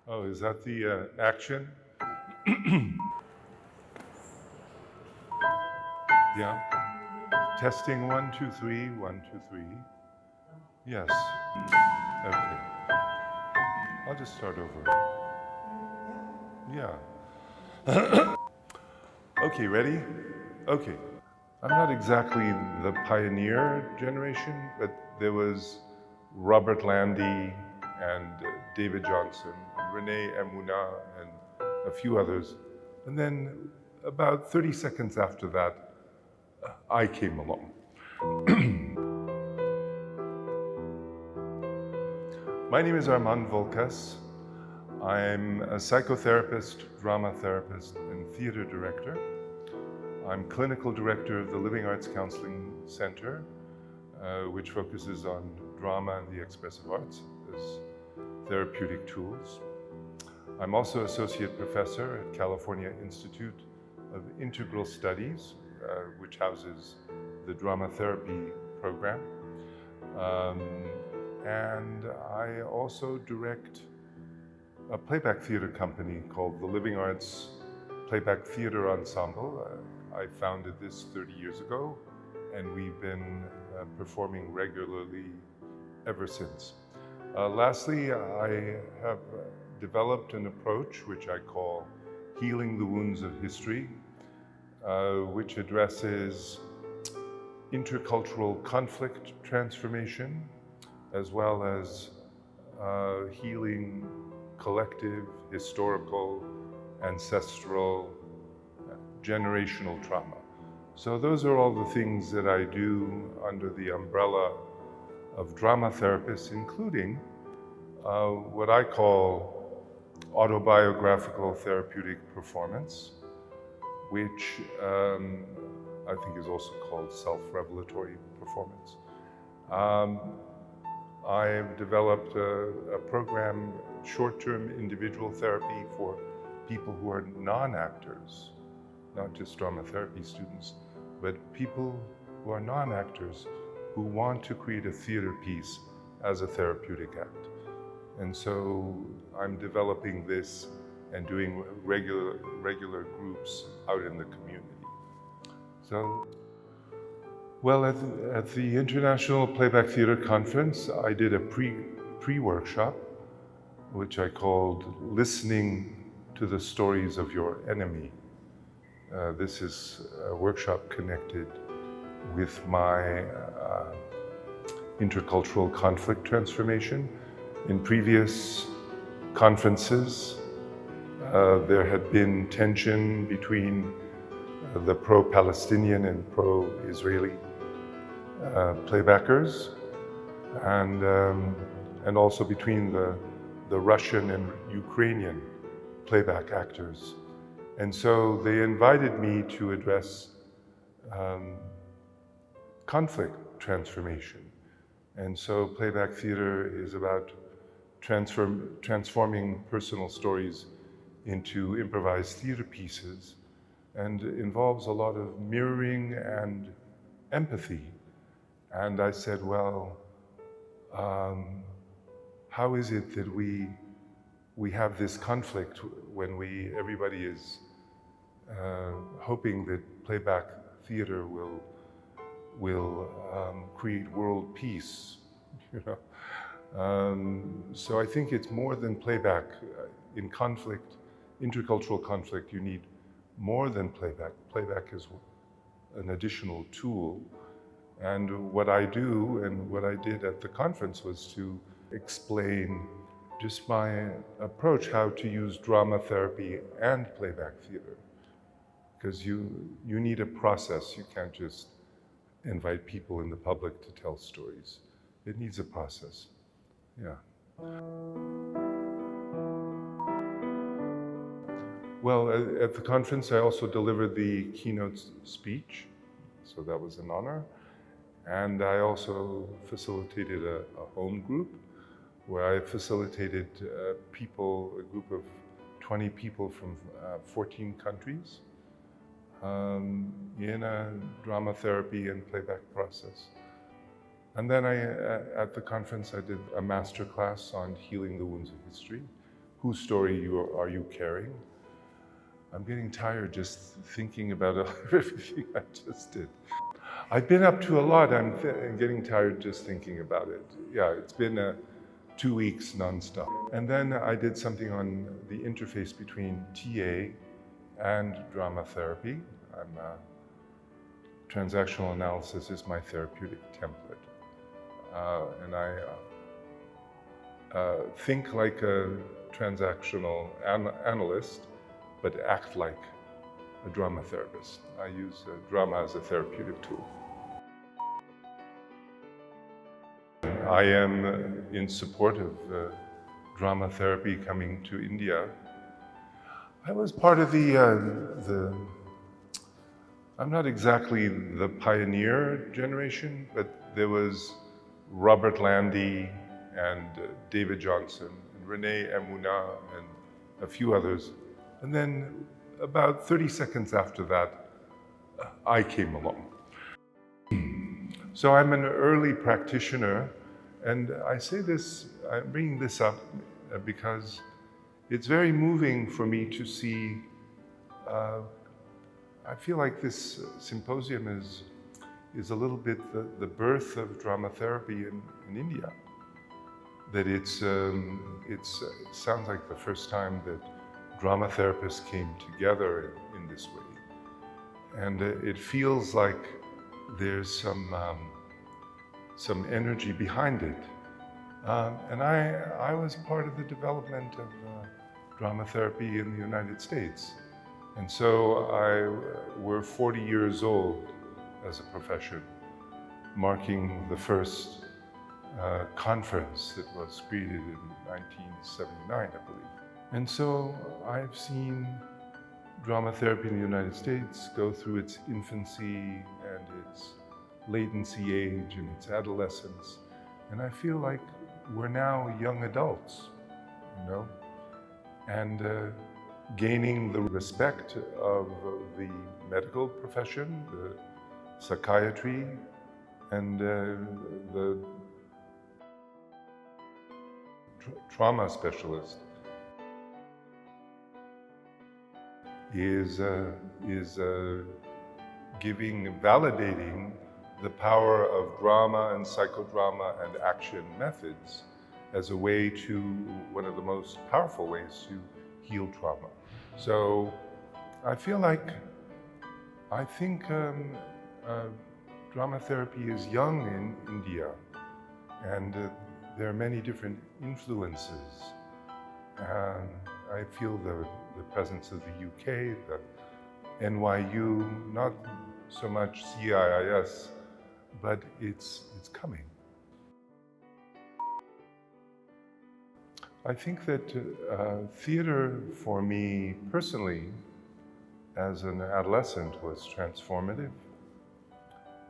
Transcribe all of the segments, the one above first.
Oh, is that the action? Yeah. Testing 1, 2, 3, 1, 2, 3. Yes. Okay. I'll just start over. Yeah. Okay, ready? Okay. I'm not exactly the pioneer generation, but there was Robert Landy and David Johnson, Renee Amuna, and a few others. And then about 30 seconds after that, I came along. My name is Armand Volkas. I'm a psychotherapist, drama therapist, and theater director. I'm clinical director of the Living Arts Counseling Center, which focuses on drama and the expressive arts as therapeutic tools. I'm also associate professor at California Institute of Integral Studies, which houses the drama therapy program. And I also direct a playback theater company called the Living Arts Playback Theatre Ensemble. I founded this 30 years ago, and we've been performing regularly ever since. Lastly, I have developed an approach which I call Healing the Wounds of History, which addresses intercultural conflict transformation, as well as healing collective, historical, ancestral, generational trauma. So those are all the things that I do under the umbrella of drama therapists, including what I call autobiographical therapeutic performance, which I think is also called self-revelatory performance. I've developed a program, short-term individual therapy for people who are non-actors, not just drama therapy students, but people who are non-actors who want to create a theater piece as a therapeutic act. And so I'm developing this and doing regular groups out in the community. So, well, at the International Playback Theatre Conference, I did a pre-workshop, which I called Listening to the Stories of Your Enemy. This is a workshop connected with my intercultural conflict transformation. In previous conferences, there had been tension between the pro-Palestinian and pro-Israeli playbackers, and also between the Russian and Ukrainian playback actors. And so they invited me to address conflict transformation. And so playback theater is about transforming personal stories into improvised theater pieces, and involves a lot of mirroring and empathy. And I said, well, how is it that we have this conflict when everybody is hoping that playback theater will create world peace, you know? So I think it's more than playback. In conflict, intercultural conflict, you need more than playback. Playback is an additional tool. And what I do and what I did at the conference was to explain just my approach, how to use drama therapy and playback theater. Because you need a process. You can't just invite people in the public to tell stories. It needs a process. Yeah. Well, at the conference, I also delivered the keynote speech, so that was an honor. And I also facilitated a home group where I facilitated a group of 20 people from 14 countries in a drama therapy and playback process. And then at the conference, I did a masterclass on healing the wounds of history. whose story are you carrying? I'm getting tired just thinking about everything I just did. I've been up to a lot. I'm getting tired just thinking about it. Yeah, it's been 2 weeks nonstop. And then I did something on the interface between TA and drama therapy. Transactional analysis is my therapeutic template. And I think like a transactional analyst, but act like a drama therapist. I use drama as a therapeutic tool. I am in support of drama therapy coming to India. I was part of I'm not exactly the pioneer generation, but there was Robert Landy and David Johnson and Renee Emuna and a few others. And then about 30 seconds after that, I came along. So I'm an early practitioner, and I say this, I'm bringing this up because it's very moving for me to see, I feel like this symposium is a little bit the birth of drama therapy in India. That it sounds like the first time that drama therapists came together in this way. And it feels like there's some energy behind it. And I was part of the development of drama therapy in the United States. And so we're 40 years old as a profession, marking the first conference that was created in 1979, I believe. And so I've seen drama therapy in the United States go through its infancy and its latency age and its adolescence. And I feel like we're now young adults, you know, and gaining the respect of the medical profession, the psychiatry, and the trauma specialist is validating the power of drama and psychodrama and action methods as a way to, one of the most powerful ways to heal trauma. So I feel like, I think drama therapy is young in India, and there are many different influences. I feel the presence of the UK, the NYU, not so much CIIS, but it's coming. I think that theater for me personally, as an adolescent, was transformative.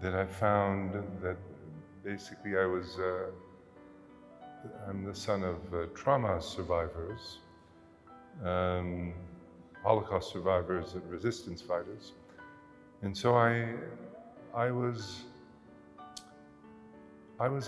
That I found that basically I'm the son of trauma survivors, Holocaust survivors and resistance fighters. And so I was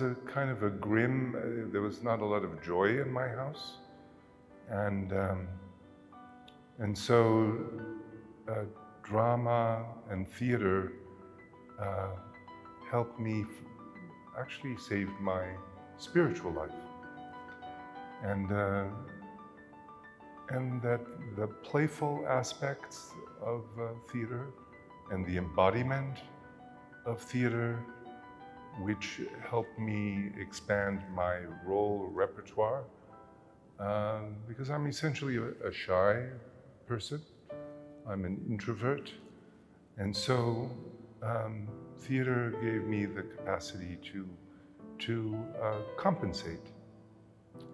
a kind of a grim, there was not a lot of joy in my house. And so drama and theater helped me, actually saved my spiritual life. And that the playful aspects of theater and the embodiment of theater, which helped me expand my role repertoire, because I'm essentially a shy person. I'm an introvert, and so theater gave me the capacity to compensate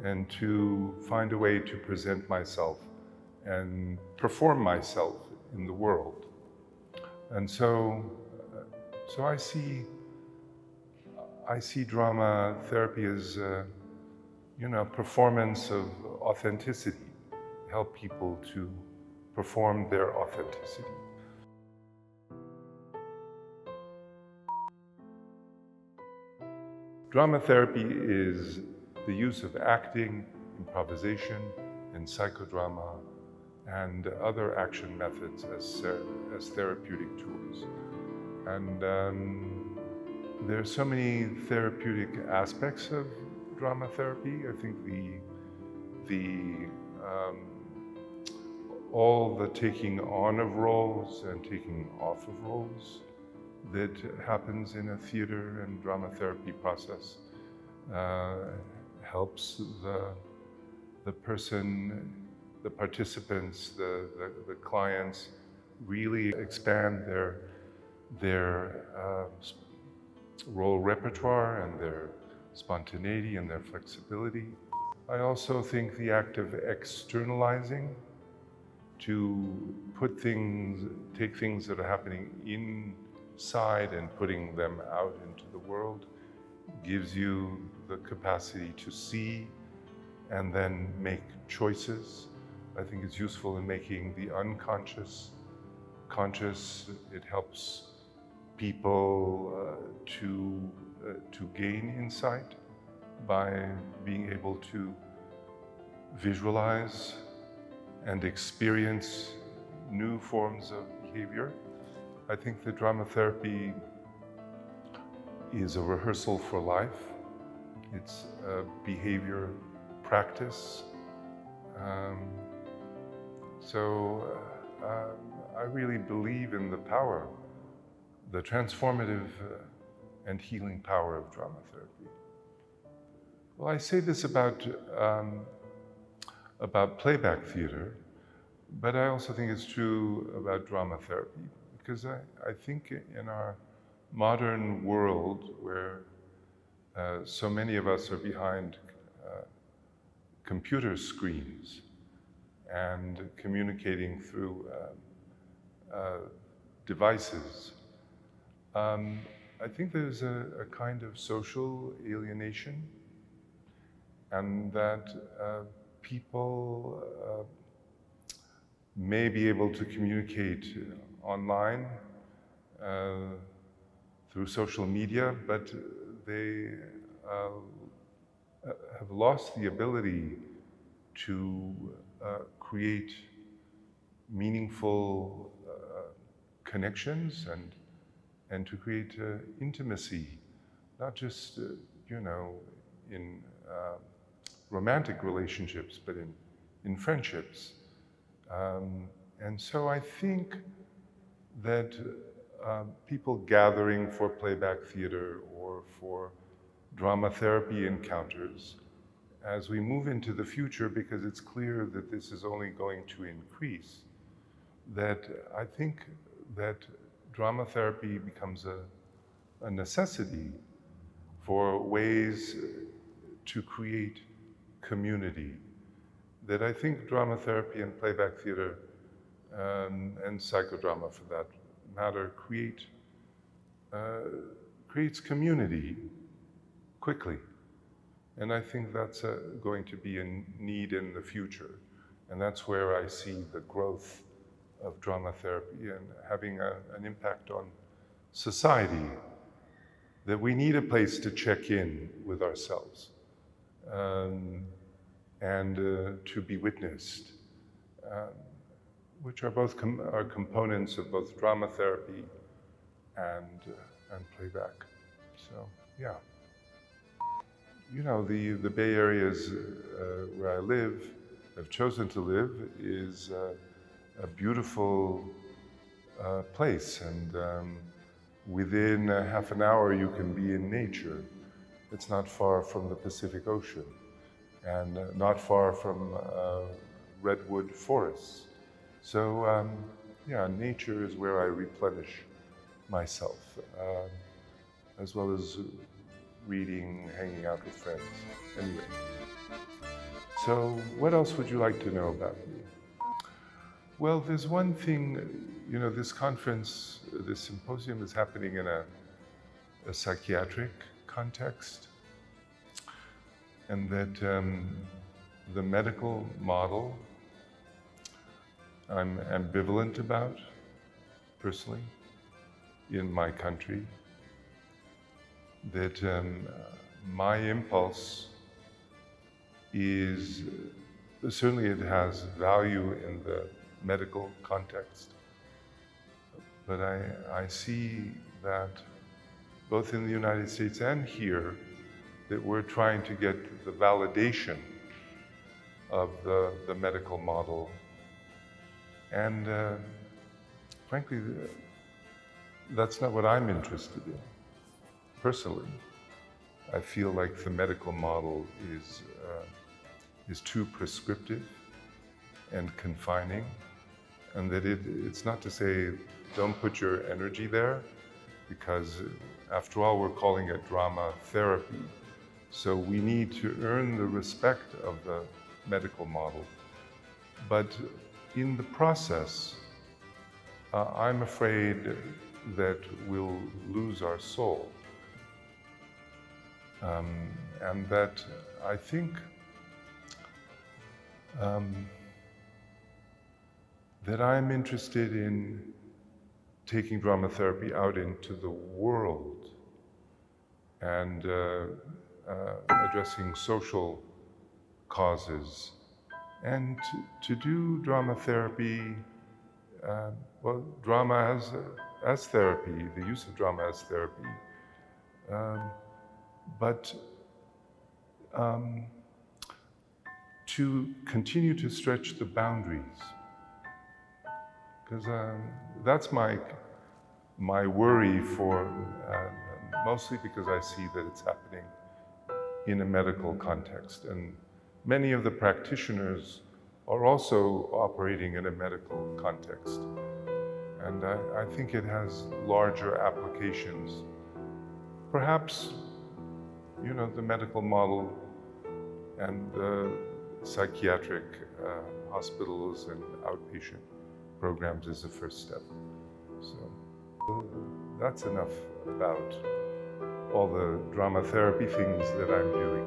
and to find a way to present myself and perform myself in the world. And so I see drama therapy as performance of authenticity, help people to perform their authenticity. Drama therapy is the use of acting, improvisation, and and psychodrama and other action methods as therapeutic tools. And there are so many therapeutic aspects of drama therapy. I think all the taking on of roles and taking off of roles that happens in a theater and drama therapy process helps the person, the participants, the clients really expand their role repertoire and their spontaneity and their flexibility. I also think the act of externalizing, to take things that are happening inside and putting them out into the world, gives you the capacity to see and then make choices. I think it's useful in making the unconscious conscious. It helps people to gain insight by being able to visualize and experience new forms of behavior. I think that drama therapy is a rehearsal for life. It's a behavior practice. I really believe in the power, the transformative and healing power of drama therapy. Well, I say this about playback theater, but I also think it's true about drama therapy, because I think in our modern world where so many of us are behind computer screens and communicating through devices, I think there's a kind of social alienation, and that people may be able to communicate online through social media, but they have lost the ability to create meaningful connections and to create intimacy, not just in romantic relationships, but in friendships. And so I think that people gathering for playback theater or for drama therapy encounters, as we move into the future, because it's clear that this is only going to increase, that I think that drama therapy becomes a necessity for ways to create community. That I think drama therapy and playback theater and psychodrama, for that matter, creates community quickly. And I think that's going to be a need in the future. And that's where I see the growth of drama therapy and having an impact on society, that we need a place to check in with ourselves and to be witnessed, which are both are components of both drama therapy and playback. So, yeah. The Bay Area is where I live, have chosen to live, is a beautiful place, and within half an hour you can be in nature. It's not far from the Pacific Ocean and not far from redwood forests. So nature is where I replenish myself, as well as reading, hanging out with friends. Anyway, so what else would you like to know about me? Well, there's one thing, this conference, this symposium is happening in a psychiatric context, and that the medical model I'm ambivalent about, personally, in my country. That my impulse is certainly it has value in the medical context, but I see that both in the United States and here, that we're trying to get the validation of the medical model. And frankly, that's not what I'm interested in. Personally, I feel like the medical model is too prescriptive and confining, and that it's not to say don't put your energy there, because after all, we're calling it drama therapy. So we need to earn the respect of the medical model. But in the process, I'm afraid that we'll lose our soul. And that I think that I'm interested in taking drama therapy out into the world and addressing social causes, and to do drama therapy, well, drama as therapy, the use of drama as therapy, but to continue to stretch the boundaries, because that's my worry for, mostly because I see that it's happening in a medical context, and many of the practitioners are also operating in a medical context, and I think it has larger applications. Perhaps, you know, the medical model and the psychiatric hospitals and outpatient programs is the first step. So that's enough about all the drama therapy things that I'm doing.